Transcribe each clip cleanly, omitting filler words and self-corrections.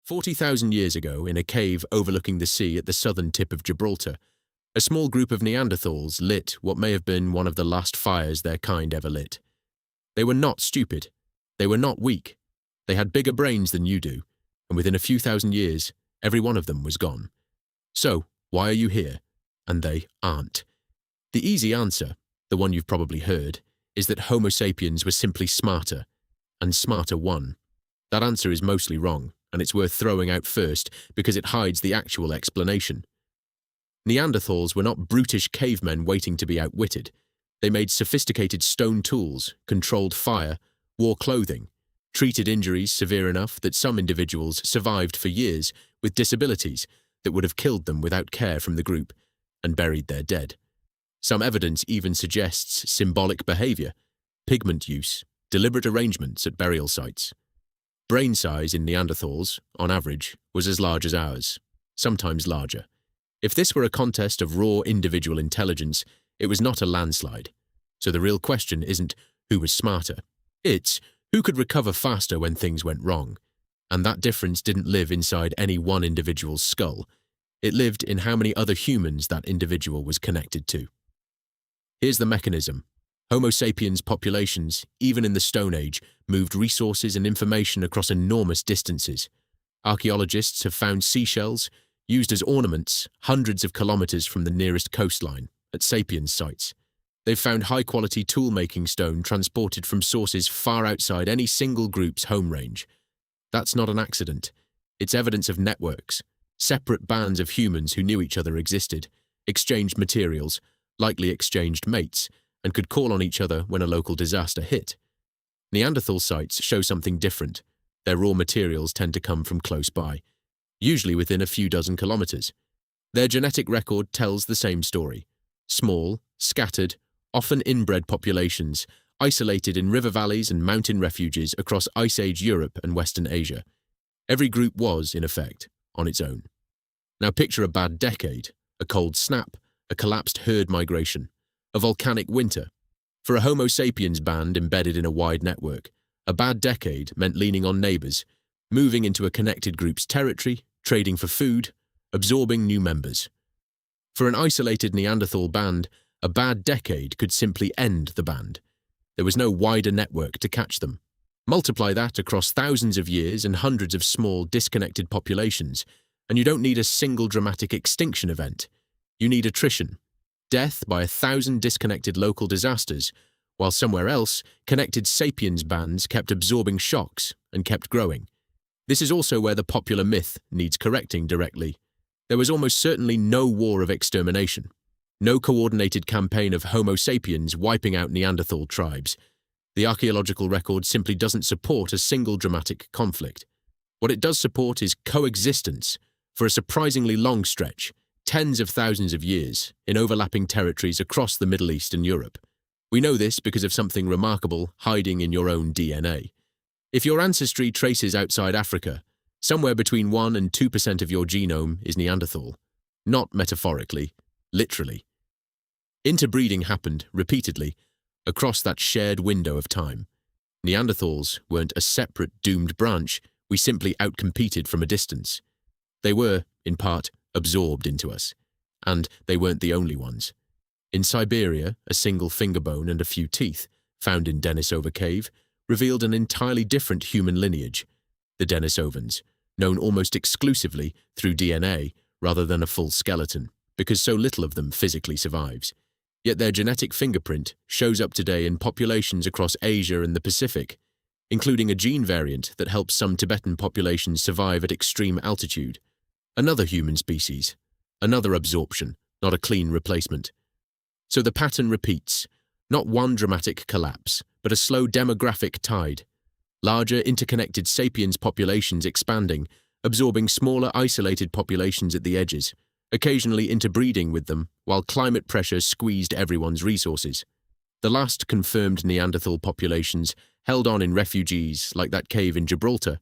40,000 years ago, in a cave overlooking the sea at the southern tip of Gibraltar, a small group of Neanderthals lit what may have been one of the last fires their kind ever lit. They were not stupid. They were not weak. They had bigger brains than you do, and within a few thousand years, every one of them was gone. So, why are you here? And they aren't. The easy answer, the one you've probably heard, is that Homo sapiens were simply smarter, and smarter won. That answer is mostly wrong, and it's worth throwing out first because it hides the actual explanation. Neanderthals were not brutish cavemen waiting to be outwitted. They made sophisticated stone tools, controlled fire, wore clothing, treated injuries severe enough that some individuals survived for years with disabilities that would have killed them without care from the group, and buried their dead. Some evidence even suggests symbolic behavior, pigment use, deliberate arrangements at burial sites. Brain size in Neanderthals, on average, was as large as ours, sometimes larger. If this were a contest of raw individual intelligence, it was not a landslide. So the real question isn't who was smarter. It's who could recover faster when things went wrong. And that difference didn't live inside any one individual's skull. It lived in how many other humans that individual was connected to. Here's the mechanism. Homo sapiens populations, even in the Stone Age, moved resources and information across enormous distances. Archaeologists have found seashells, used as ornaments, hundreds of kilometers from the nearest coastline, at Sapiens sites. They've found high-quality tool-making stone transported from sources far outside any single group's home range. That's not an accident. It's evidence of networks. Separate bands of humans who knew each other existed, exchanged materials, likely exchanged mates, and could call on each other when a local disaster hit. Neanderthal sites show something different. Their raw materials tend to come from close by, usually within a few dozen kilometers. Their genetic record tells the same story. Small, scattered, often inbred populations, isolated in river valleys and mountain refuges across Ice Age Europe and Western Asia. Every group was, in effect, on its own. Now picture a bad decade, a cold snap, a collapsed herd migration, a volcanic winter. For a Homo sapiens band embedded in a wide network, a bad decade meant leaning on neighbors, moving into a connected group's territory, trading for food, absorbing new members. For an isolated Neanderthal band, a bad decade could simply end the band. There was no wider network to catch them. Multiply that across thousands of years and hundreds of small, disconnected populations, and you don't need a single dramatic extinction event. You need attrition, death by 1,000 disconnected local disasters, while somewhere else, connected sapiens bands kept absorbing shocks and kept growing. This is also where the popular myth needs correcting directly. There was almost certainly no war of extermination, no coordinated campaign of Homo sapiens wiping out Neanderthal tribes. The archaeological record simply doesn't support a single dramatic conflict. What it does support is coexistence, for a surprisingly long stretch, tens of thousands of years, in overlapping territories across the Middle East and Europe. We know this because of something remarkable hiding in your own DNA. If your ancestry traces outside Africa, somewhere between 1% and 2% of your genome is Neanderthal. Not metaphorically, literally. Interbreeding happened, repeatedly, across that shared window of time. Neanderthals weren't a separate doomed branch we simply outcompeted from a distance. They were, in part, absorbed into us. And they weren't the only ones. In Siberia, a single finger bone and a few teeth, found in Denisova Cave, revealed an entirely different human lineage, the Denisovans, known almost exclusively through DNA rather than a full skeleton, because so little of them physically survives. Yet their genetic fingerprint shows up today in populations across Asia and the Pacific, including a gene variant that helps some Tibetan populations survive at extreme altitude. Another human species, another absorption, not a clean replacement. So the pattern repeats, not one dramatic collapse, but a slow demographic tide. Larger interconnected sapiens populations expanding, absorbing smaller isolated populations at the edges, occasionally interbreeding with them, while climate pressure squeezed everyone's resources. The last confirmed Neanderthal populations held on in refuges like that cave in Gibraltar,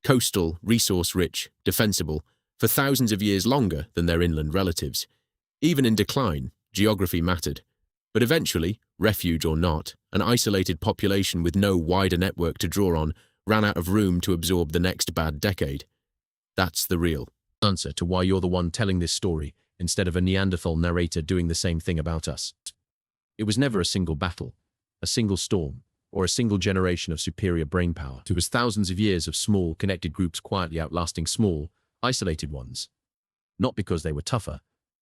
coastal, resource-rich, defensible, for thousands of years longer than their inland relatives. Even in decline, geography mattered. But eventually, refuge or not, an isolated population with no wider network to draw on ran out of room to absorb the next bad decade. That's the real answer to why you're the one telling this story instead of a Neanderthal narrator doing the same thing about us. It was never a single battle, a single storm, or a single generation of superior brainpower. It was thousands of years of small, connected groups quietly outlasting small, isolated ones. Not because they were tougher,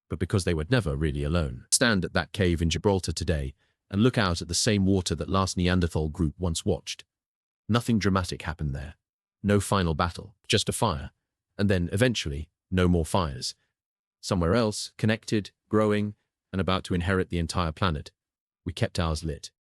but because they were never really alone. Stand at that cave in Gibraltar today and look out at the same water that last Neanderthal group once watched. Nothing dramatic happened there. No final battle, just a fire. And then, eventually, no more fires. Somewhere else, connected, growing, and about to inherit the entire planet. We kept ours lit.